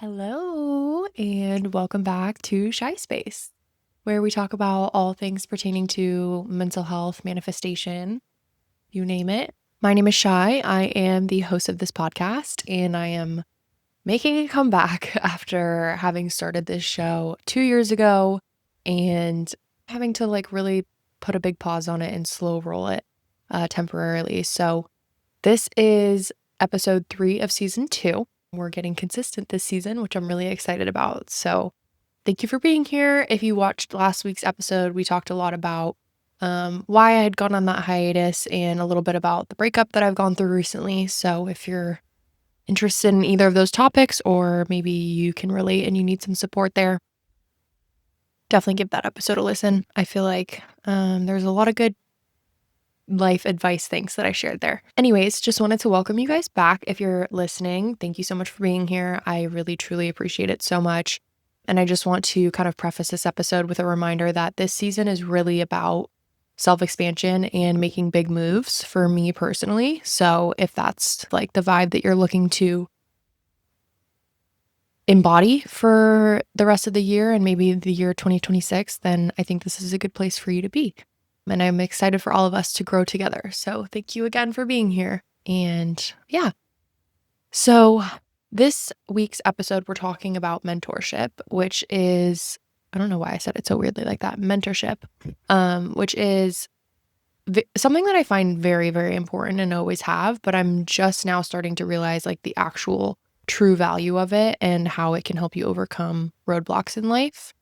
Hello, and welcome back to ShySpace, where we talk about all things pertaining to mental health, manifestation, you name it. My name is Shy. I am the host of this podcast, and I am making a comeback after having started this show 2 years ago and having to really put a big pause on it and slow roll it temporarily. So, this is episode 3 of season 2. We're getting consistent this season, which I'm really excited about. So, thank you for being here. If you watched last week's episode, we talked a lot about why I had gone on that hiatus and a little bit about the breakup that I've gone through recently. So, if you're interested in either of those topics, or maybe you can relate and you need some support there, definitely give that episode a listen. I feel like there's a lot of good life advice things that I shared there. Anyways, just wanted to welcome you guys back. If you're listening, thank you so much for being here. I really, truly appreciate it so much. And I just want to kind of preface this episode with a reminder that this season is really about self-expansion and making big moves for me personally. So if that's like the vibe that you're looking to embody for the rest of the year and maybe the year 2026, then I think this is a good place for you to be. And I'm excited for all of us to grow together. So thank you again for being here. And yeah. So this week's episode, we're talking about mentorship, which is, I don't know why I said it so weirdly like that, mentorship, which is something that I find very, very important and always have, but I'm just now starting to realize like the actual true value of it and how it can help you overcome roadblocks in life.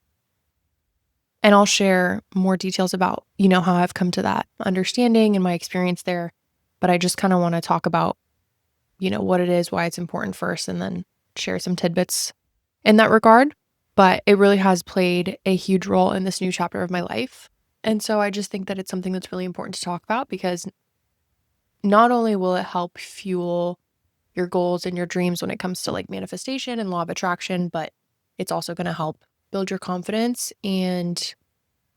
And I'll share more details about, how I've come to that understanding and my experience there. But I just kind of want to talk about, what it is, why it's important first, and then share some tidbits in that regard. But it really has played a huge role in this new chapter of my life. And so I just think that it's something that's really important to talk about, because not only will it help fuel your goals and your dreams when it comes to like manifestation and law of attraction, but it's also going to help build your confidence and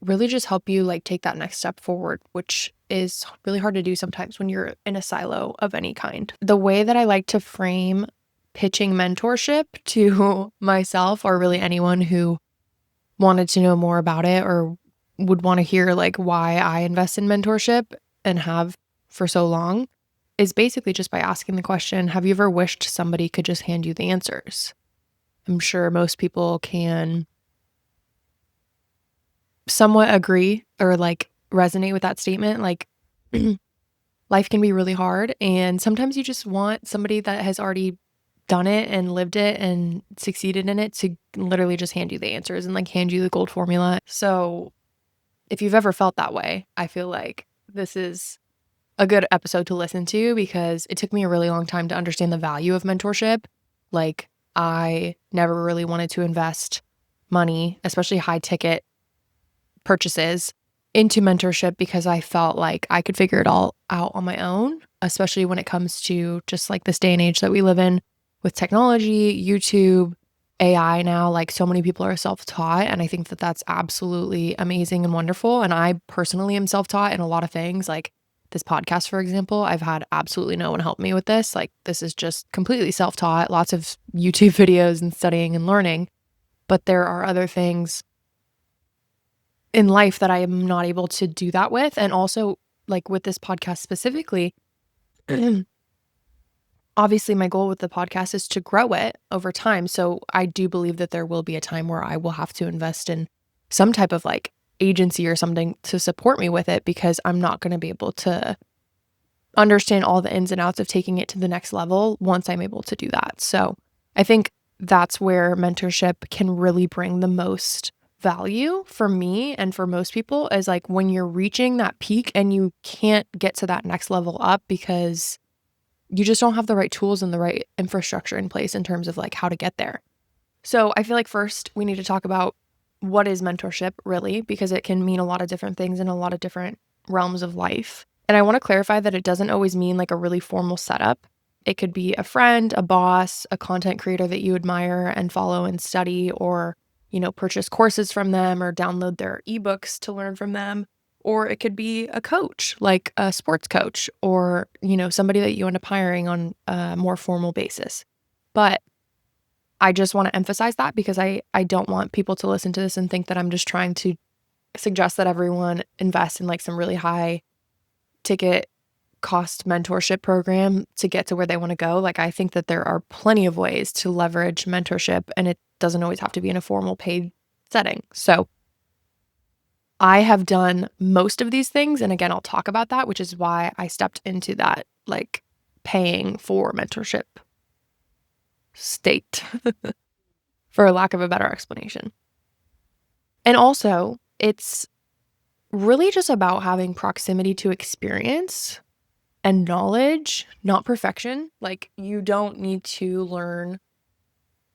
really just help you like take that next step forward, which is really hard to do sometimes when you're in a silo of any kind. The way that I like to frame pitching mentorship to myself, or really anyone who wanted to know more about it or would want to hear like why I invest in mentorship and have for so long, is basically just by asking the question, have you ever wished somebody could just hand you the answers? I'm sure most people can somewhat agree or like resonate with that statement. Like life can be really hard, and sometimes you just want somebody that has already done it and lived it and succeeded in it to literally just hand you the answers and like hand you the gold formula. So if you've ever felt that way, I feel like this is a good episode to listen to, because it took me a really long time to understand the value of mentorship. Like I never really wanted to invest money, especially high ticket purchases, into mentorship, because I felt like I could figure it all out on my own, especially when it comes to just like this day and age that we live in with technology, YouTube, AI now. Like so many people are self-taught, and I think that that's absolutely amazing and wonderful. And I personally am self-taught in a lot of things, like this podcast, for example. I've had absolutely no one help me with this. Like this is just completely self-taught, lots of YouTube videos and studying and learning. But there are other things in life that I am not able to do that with. And also like with this podcast specifically, obviously my goal with the podcast is to grow it over time. So I do believe that there will be a time where I will have to invest in some type of like agency or something to support me with it, because I'm not going to be able to understand all the ins and outs of taking it to the next level once I'm able to do that. So I think that's where mentorship can really bring the most value for me and for most people, is like when you're reaching that peak and you can't get to that next level up because you just don't have the right tools and the right infrastructure in place in terms of like how to get there. So I feel like first we need to talk about what is mentorship really, because it can mean a lot of different things in a lot of different realms of life. And I want to clarify that it doesn't always mean like a really formal setup. It could be a friend, a boss, a content creator that you admire and follow and study, or purchase courses from them or download their ebooks to learn from them. Or it could be a coach, like a sports coach, or, somebody that you end up hiring on a more formal basis. But I just want to emphasize that because I don't want people to listen to this and think that I'm just trying to suggest that everyone invest in like some really high ticket cost mentorship program to get to where they want to go. Like, I think that there are plenty of ways to leverage mentorship, and it doesn't always have to be in a formal paid setting. So I have done most of these things. And again, I'll talk about that, which is why I stepped into that like paying for mentorship state, for lack of a better explanation. And also, it's really just about having proximity to experience and knowledge, not perfection. Like, you don't need to learn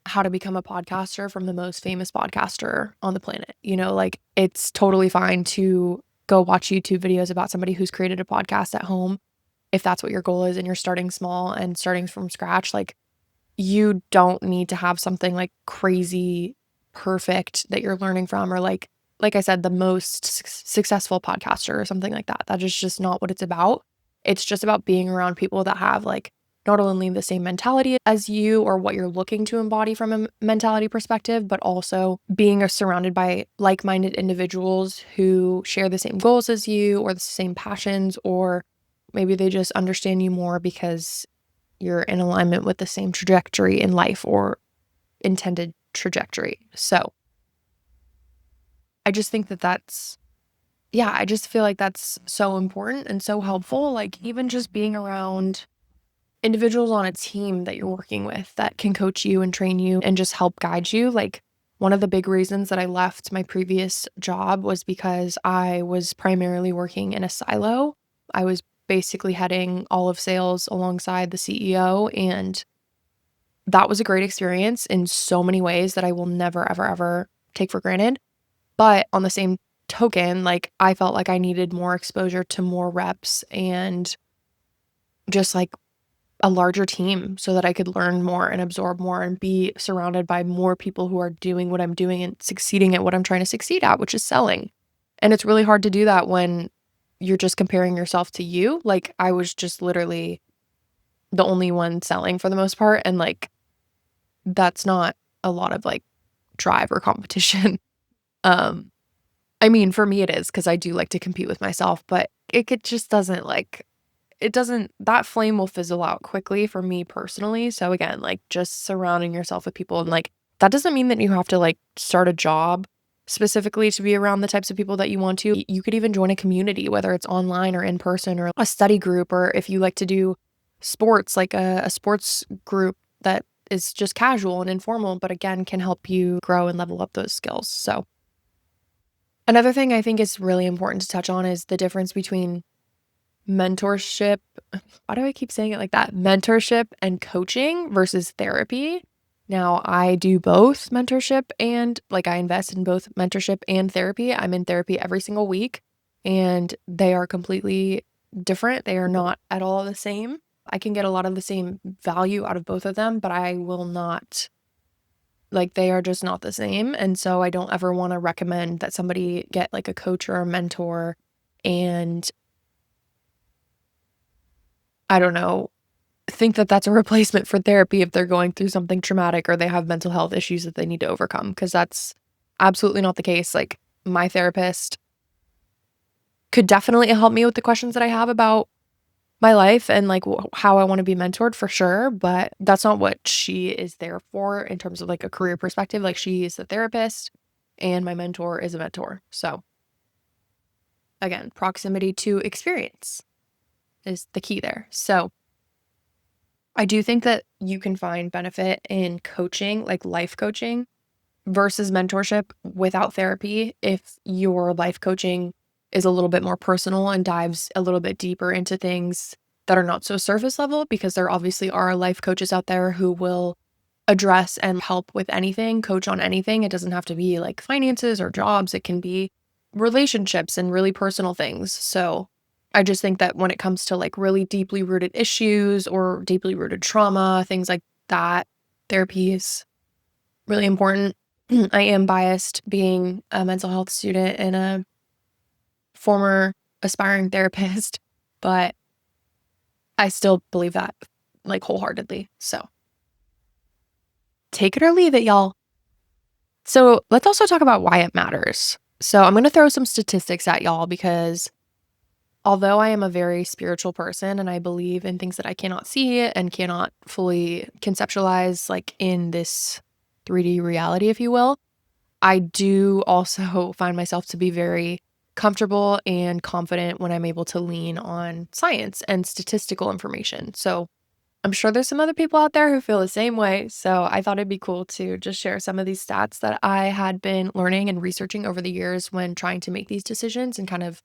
how to become a podcaster from the most famous podcaster on the planet. Like, it's totally fine to go watch YouTube videos about somebody who's created a podcast at home if that's what your goal is and you're starting small and starting from scratch. Like, you don't need to have something like crazy perfect that you're learning from, or like I said, the most successful podcaster or something like that. That is just not what it's about. It's just about being around people that have like not only the same mentality as you or what you're looking to embody from a mentality perspective, but also being surrounded by like-minded individuals who share the same goals as you or the same passions, or maybe they just understand you more because you're in alignment with the same trajectory in life or intended trajectory. So I just think that I just feel like that's so important and so helpful. Like, even just being around individuals on a team that you're working with that can coach you and train you and just help guide you. Like, one of the big reasons that I left my previous job was because I was primarily working in a silo. I was basically heading all of sales alongside the CEO, and that was a great experience in so many ways that I will never, ever, ever take for granted. But on the same token, like, I felt like I needed more exposure to more reps and just like a larger team so that I could learn more and absorb more and be surrounded by more people who are doing what I'm doing and succeeding at what I'm trying to succeed at, which is selling. And it's really hard to do that when you're just comparing yourself to you. Like, I was just literally the only one selling for the most part. And like, that's not a lot of like drive or competition. Um, I mean, for me it is because I do like to compete with myself, but it just doesn't like it doesn't that flame will fizzle out quickly for me personally. So again, like, just surrounding yourself with people, and like, that doesn't mean that you have to like start a job specifically to be around the types of people that you want to. You could even join a community, whether it's online or in person, or a study group, or if you like to do sports, like a sports group that is just casual and informal, but again, can help you grow and level up those skills. So another thing I think is really important to touch on is the difference between mentorship. Why do I keep saying it like that? Mentorship and coaching versus therapy. Now, I do both mentorship and like I invest in both mentorship and therapy. I'm in therapy every single week, and they are completely different. They are not at all the same. I can get a lot of the same value out of both of them, but I will not, like, they are just not the same. And so I don't ever want to recommend that somebody get like a coach or a mentor and, I don't know, think that that's a replacement for therapy if they're going through something traumatic or they have mental health issues that they need to overcome, because that's absolutely not the case. Like, my therapist could definitely help me with the questions that I have about my life and like how I want to be mentored, for sure, but that's not what she is there for in terms of like a career perspective. Like, she is the therapist and my mentor is a mentor. So again, proximity to experience is the key there. So I do think that you can find benefit in coaching, like life coaching versus mentorship without therapy if your life coaching is a little bit more personal and dives a little bit deeper into things that are not so surface level, because there obviously are life coaches out there who will address and help with anything, coach on anything. It doesn't have to be like finances or jobs. It can be relationships and really personal things. So I just think that when it comes to like really deeply rooted issues or deeply rooted trauma, things like that, therapy is really important. I am biased being a mental health student and a former aspiring therapist, but I still believe that like wholeheartedly. So Take it or leave it, y'all. So let's also talk about why it matters. So I'm going to throw some statistics at y'all because although I am a very spiritual person and I believe in things that I cannot see and cannot fully conceptualize, like in this 3D reality, if you will, I do also find myself to be very comfortable and confident when I'm able to lean on science and statistical information. So I'm sure there's some other people out there who feel the same way. So I thought it'd be cool to just share some of these stats that I had been learning and researching over the years when trying to make these decisions and kind of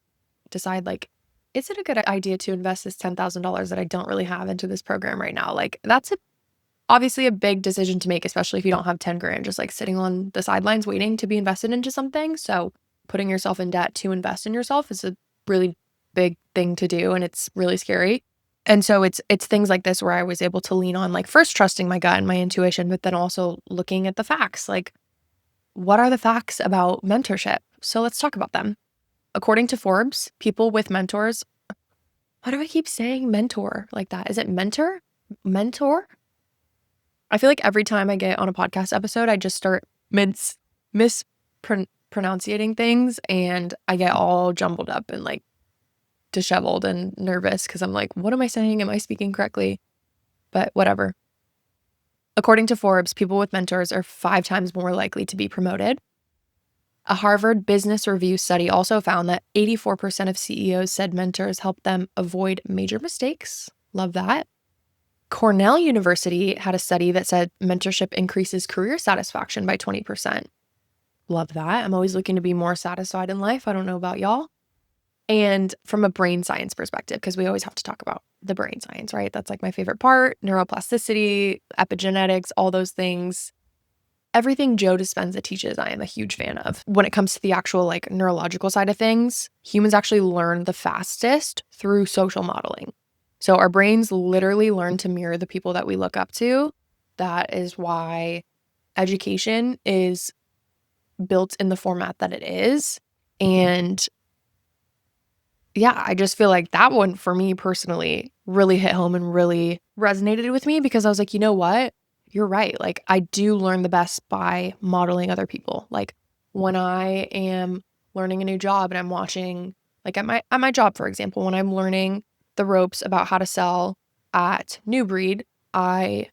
decide, like, is it a good idea to invest this $10,000 that I don't really have into this program right now? Like, that's obviously a big decision to make, especially if you don't have 10 grand just like sitting on the sidelines waiting to be invested into something. So putting yourself in debt to invest in yourself is a really big thing to do, and it's really scary. And so it's things like this where I was able to lean on, like, first trusting my gut and my intuition, but then also looking at the facts. Like, what are the facts about mentorship? So let's talk about them. According to Forbes, people with mentors, why do I keep saying mentor like that? Is it mentor? Mentor? I feel like every time I get on a podcast episode, I just start mispronouncing things and I get all jumbled up and like disheveled and nervous because I'm like, what am I saying? Am I speaking correctly? But whatever. According to Forbes, people with mentors are 5 times more likely to be promoted. A Harvard Business Review study also found that 84% of CEOs said mentors helped them avoid major mistakes. Love that. Cornell University had a study that said mentorship increases career satisfaction by 20%. Love that. I'm always looking to be more satisfied in life. I don't know about y'all. And from a brain science perspective, because we always have to talk about the brain science, right? That's like my favorite part. Neuroplasticity, epigenetics, all those things. Everything Joe Dispenza teaches, I am a huge fan of. When it comes to the actual like neurological side of things, humans actually learn the fastest through social modeling. So our brains literally learn to mirror the people that we look up to. That is why education is built in the format that it is. And yeah, I just feel like that one for me personally really hit home and really resonated with me because I was like, you know what? You're right. Like, I do learn the best by modeling other people. Like, when I am learning a new job and I'm watching, like at my job, for example, when I'm learning the ropes about how to sell at New Breed, I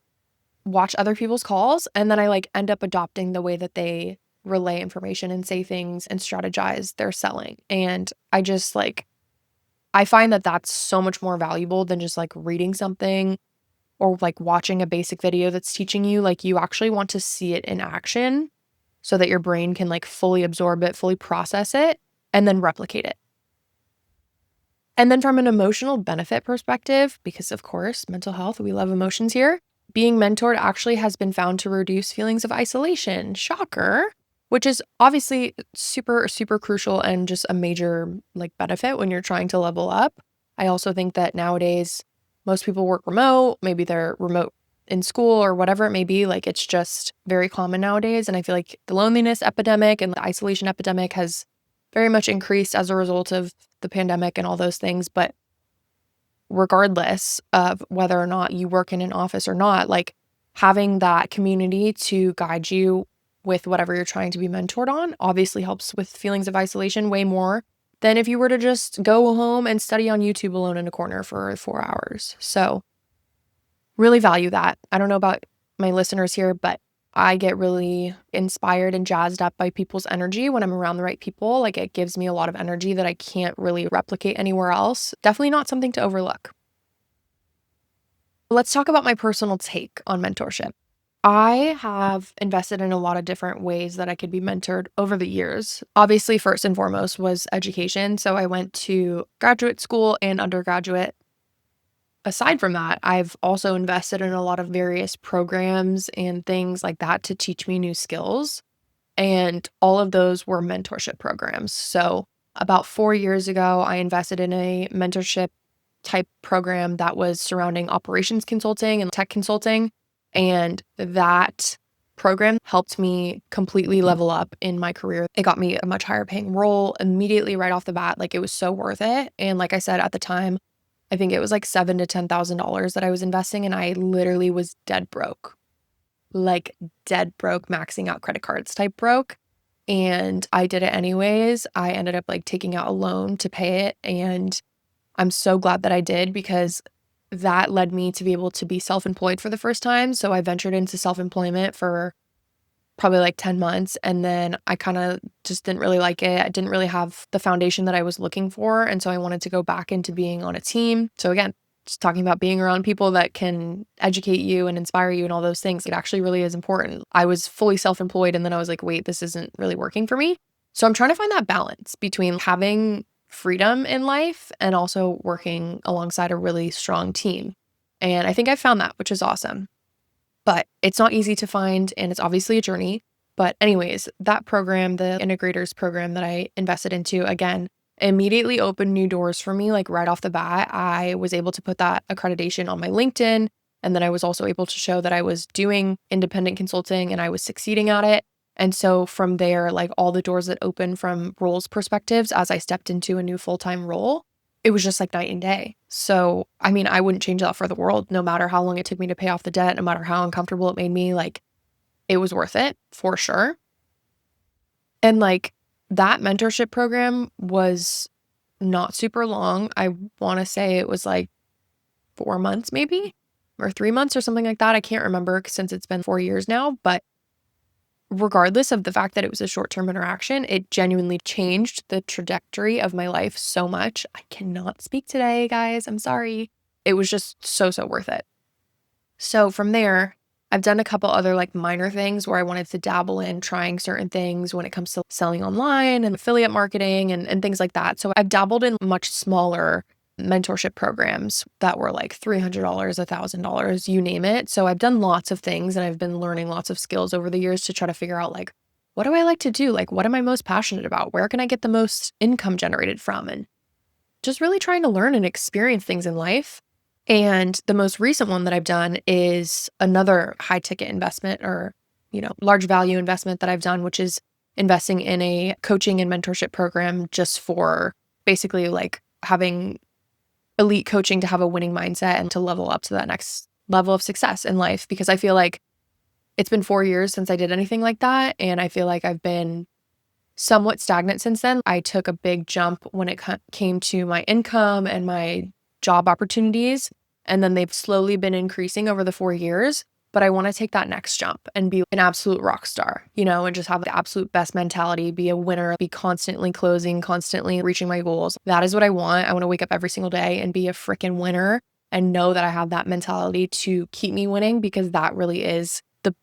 watch other people's calls and then I like end up adopting the way that they relay information and say things and strategize their selling. And I just like, I find that that's so much more valuable than just like reading something or like watching a basic video that's teaching you. Like, you actually want to see it in action so that your brain can like fully absorb it, fully process it, and then replicate it. And then from an emotional benefit perspective, because of course, mental health, we love emotions here, being mentored actually has been found to reduce feelings of isolation. Shocker. Which is obviously super, super crucial and just a major like benefit when you're trying to level up. I also think that nowadays, most people work remote. Maybe they're remote in school or whatever it may be. Like, it's just very common nowadays. And I feel like the loneliness epidemic and the isolation epidemic has very much increased as a result of the pandemic and all those things. But regardless of whether or not you work in an office or not, like, having that community to guide you with whatever you're trying to be mentored on obviously helps with feelings of isolation way more than if you were to just go home and study on YouTube alone in a corner for 4 hours. So really value that. I don't know about my listeners here, but I get really inspired and jazzed up by people's energy when I'm around the right people. Like, it gives me a lot of energy that I can't really replicate anywhere else. Definitely not something to overlook. Let's talk about my personal take on mentorship. I have invested in a lot of different ways that I could be mentored over the years. Obviously, first and foremost was education. So I went to graduate school and undergraduate. Aside from that, I've also invested in a lot of various programs and things like that to teach me new skills. And all of those were mentorship programs. So about 4 years ago, I invested in a mentorship type program that was surrounding operations consulting and tech consulting. And that program helped me completely level up in my career. It got me a much higher paying role immediately right off the bat. Like, it was so worth it. And like I said, at the time, I think it was like $7,000 to $10,000 that I was investing, and I literally was dead broke. like dead broke, maxing out credit cards type broke. And I did it anyways. I ended up like taking out a loan to pay it. And I'm so glad that I did, because that led me to be able to be self-employed for the first time. So I ventured into self-employment for probably like 10 months. And then I kind of just didn't really like it. I didn't really have the foundation that I was looking for. And so I wanted to go back into being on a team. So again, just talking about being around people that can educate you and inspire you and all those things, it actually really is important. I was fully self-employed and then I was like, wait, this isn't really working for me. So I'm trying to find that balance between having freedom in life and also working alongside a really strong team. And I think I found that, which is awesome. But it's not easy to find, and it's obviously a journey. But anyways, that program, the integrators program that I invested into, again, immediately opened new doors for me. Like right off the bat, I was able to put that accreditation on my LinkedIn. And then I was also able to show that I was doing independent consulting and I was succeeding at it. And so from there, like all the doors that opened from roles perspectives as I stepped into a new full-time role, it was just like night and day. So, I mean, I wouldn't change that for the world, no matter how long it took me to pay off the debt, no matter how uncomfortable it made me, like it was worth it for sure. And like that mentorship program was not super long. I want to say it was like 4 months maybe, or 3 months or something like that. I can't remember since it's been 4 years now, but regardless of the fact that it was a short-term interaction, it genuinely changed the trajectory of my life so much. I cannot speak today, guys. I'm sorry. It was just so worth it. So from there, I've done a couple other like minor things where I wanted to dabble in trying certain things when it comes to selling online and affiliate marketing and things like that. So I've dabbled in much smaller mentorship programs that were like $300, $1,000, you name it. So I've done lots of things and I've been learning lots of skills over the years to try to figure out like, what do I like to do? Like, what am I most passionate about? Where can I get the most income generated from? And just really trying to learn and experience things in life. And the most recent one that I've done is another high ticket investment or, large value investment that I've done, which is investing in a coaching and mentorship program just for basically like having elite coaching to have a winning mindset and to level up to that next level of success in life. Because I feel like it's been 4 years since I did anything like that. And I feel like I've been somewhat stagnant since then. I took a big jump when it came to my income and my job opportunities. And then they've slowly been increasing over the 4 years. But I want to take that next jump and be an absolute rock star, and just have the absolute best mentality, be a winner, be constantly closing, constantly reaching my goals. That is what I want. I want to wake up every single day and be a freaking winner and know that I have that mentality to keep me winning, because that really is the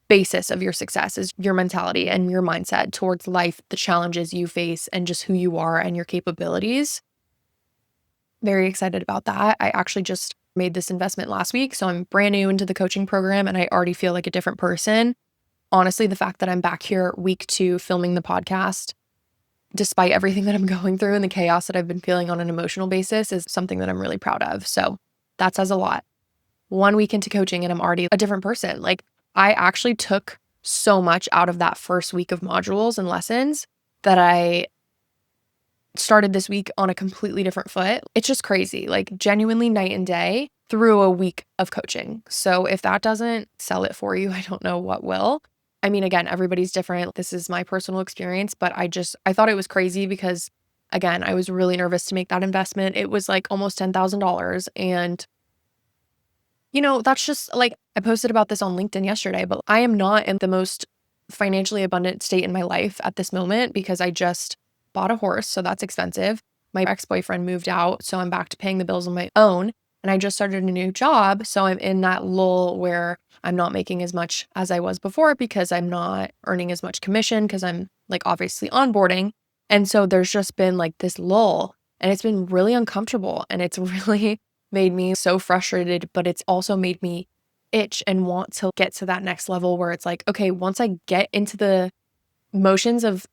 basis of your success, is your mentality and your mindset towards life, the challenges you face, and just who you are and your capabilities. Very excited about that. I actually just made this investment last week, so I'm brand new into the coaching program and I already feel like a different person. Honestly, the fact that I'm back here week 2 filming the podcast, despite everything that I'm going through and the chaos that I've been feeling on an emotional basis, is something that I'm really proud of. So that says a lot. 1 week into coaching and I'm already a different person. Like, I actually took so much out of that first week of modules and lessons that I started this week on a completely different foot. It's just crazy, like genuinely night and day through a week of coaching. So if that doesn't sell it for you, I don't know what will. I mean, again, everybody's different. This is my personal experience, but I thought it was crazy because, again, I was really nervous to make that investment. It was like almost $10,000. And, that's just like, I posted about this on LinkedIn yesterday, but I am not in the most financially abundant state in my life at this moment because I just bought a horse, so that's expensive. My ex-boyfriend moved out, so I'm back to paying the bills on my own. And I just started a new job, so I'm in that lull where I'm not making as much as I was before because I'm not earning as much commission because I'm like obviously onboarding. And so there's just been like this lull and it's been really uncomfortable and it's really made me so frustrated, but it's also made me itch and want to get to that next level where it's like, okay, once I get into the motions of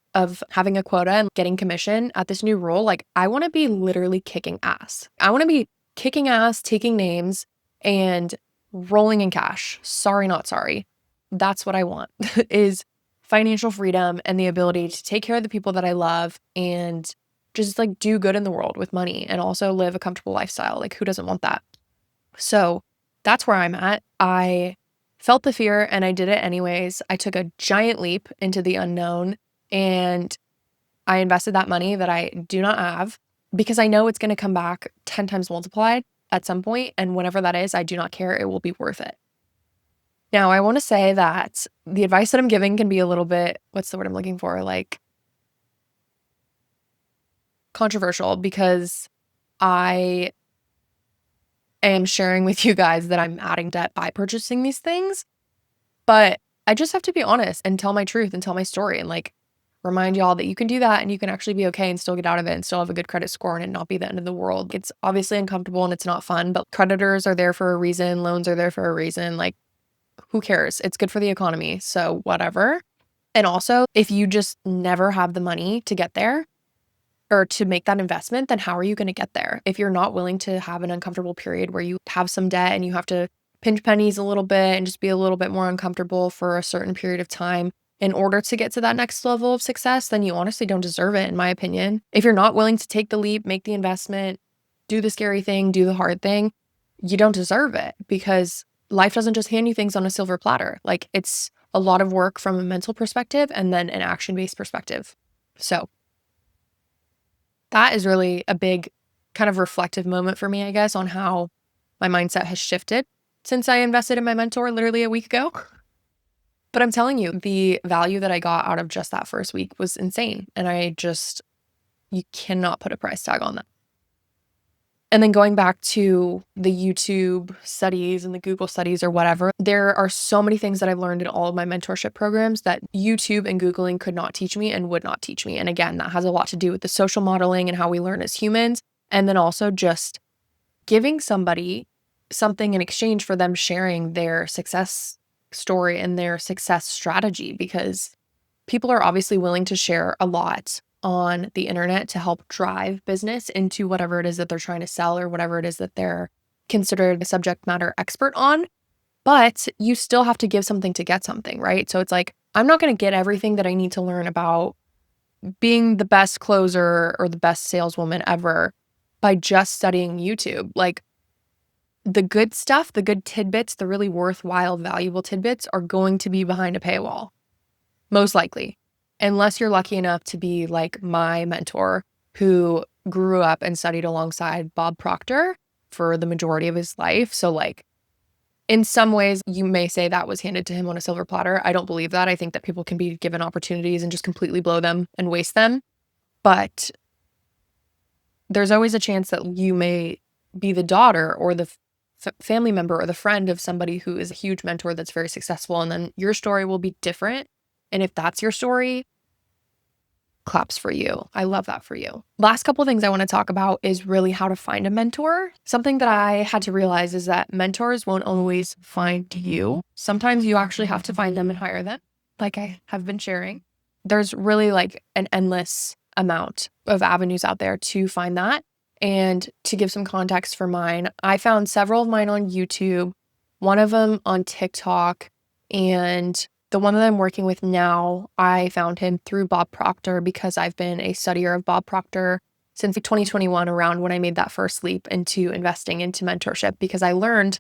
having a quota and getting commission at this new role, like I want to be literally kicking ass. I want to be kicking ass, taking names and rolling in cash. Sorry, not sorry. That's what I want is financial freedom and the ability to take care of the people that I love and just like do good in the world with money and also live a comfortable lifestyle. Like who doesn't want that? So that's where I'm at. I felt the fear and I did it anyways. I took a giant leap into the unknown and I invested that money that I do not have because I know it's going to come back 10 times multiplied at some point, and whenever that is, I do not care. It will be worth it. Now, I want to say that the advice that I'm giving can be a little bit, what's the word I'm looking for? Like controversial because I am sharing with you guys that I'm adding debt by purchasing these things. But I just have to be honest and tell my truth and tell my story and like remind y'all that you can do that and you can actually be okay and still get out of it and still have a good credit score and it not be the end of the world. It's obviously uncomfortable and it's not fun, but creditors are there for a reason. Loans are there for a reason. Like, who cares? It's good for the economy. So, whatever. And also, if you just never have the money to get there, or to make that investment, then how are you going to get there? If you're not willing to have an uncomfortable period where you have some debt and you have to pinch pennies a little bit and just be a little bit more uncomfortable for a certain period of time in order to get to that next level of success, then you honestly don't deserve it, in my opinion. If you're not willing to take the leap, make the investment, do the scary thing, do the hard thing, you don't deserve it because life doesn't just hand you things on a silver platter. Like, it's a lot of work from a mental perspective and then an action-based perspective. So that is really a big kind of reflective moment for me, I guess, on how my mindset has shifted since I invested in my mentor literally a week ago. But I'm telling you, the value that I got out of just that first week was insane. And you cannot put a price tag on that. And then going back to the YouTube studies and the Google studies or whatever, there are so many things that I've learned in all of my mentorship programs that YouTube and Googling could not teach me and would not teach me. And again, that has a lot to do with the social modeling and how we learn as humans. And then also just giving somebody something in exchange for them sharing their success story and their success strategy, because people are obviously willing to share a lot on the internet to help drive business into whatever it is that they're trying to sell or whatever it is that they're considered a subject matter expert on. But you still have to give something to get something, right? So it's like, I'm not going to get everything that I need to learn about being the best closer or the best saleswoman ever by just studying YouTube. Like, the good stuff, the good tidbits, the really worthwhile, valuable tidbits are going to be behind a paywall, most likely. Unless you're lucky enough to be like my mentor who grew up and studied alongside Bob Proctor for the majority of his life. So like, in some ways, you may say that was handed to him on a silver platter. I don't believe that. I think that people can be given opportunities and just completely blow them and waste them. But there's always a chance that you may be the daughter or the family member or the friend of somebody who is a huge mentor that's very successful. And then your story will be different. And if that's your story, claps for you. I love that for you. Last couple of things I want to talk about is really how to find a mentor. Something that I had to realize is that mentors won't always find you. Sometimes you actually have to find them and hire them, like I have been sharing. There's really like an endless amount of avenues out there to find that. And to give some context for mine, I found several of mine on YouTube, one of them on TikTok, and the one that I'm working with now, I found him through Bob Proctor because I've been a studier of Bob Proctor since 2021, around when I made that first leap into investing into mentorship, because I learned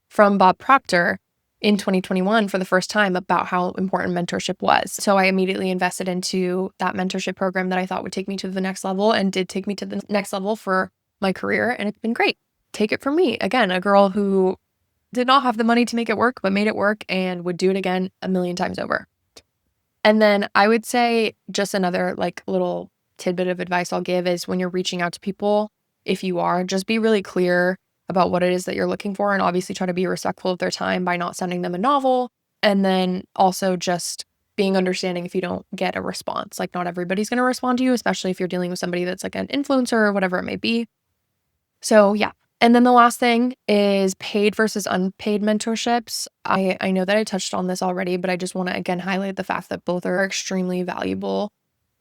from Bob Proctor in 2021 for the first time about how important mentorship was. So I immediately invested into that mentorship program that I thought would take me to the next level, and did take me to the next level for my career. And it's been great. Take it from me. Again, a girl who did not have the money to make it work, but made it work and would do it again a million times over. And then I would say just another like little tidbit of advice I'll give is when you're reaching out to people, if you are, just be really clear about what it is that you're looking for, and obviously try to be respectful of their time by not sending them a novel. And then also just being understanding if you don't get a response. Like, not everybody's going to respond to you, especially if you're dealing with somebody that's like an influencer or whatever it may be. So yeah. And then the last thing is paid versus unpaid mentorships. I know that I touched on this already, but I just want to again highlight the fact that both are extremely valuable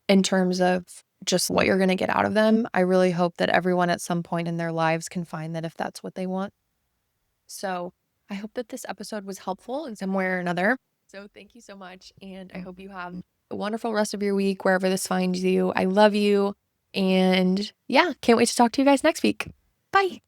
in terms of just what you're going to get out of them. I really hope that everyone at some point in their lives can find that if that's what they want. So I hope that this episode was helpful in some way or another. So thank you so much. And I hope you have a wonderful rest of your week, wherever this finds you. I love you. And yeah, can't wait to talk to you guys next week. Bye.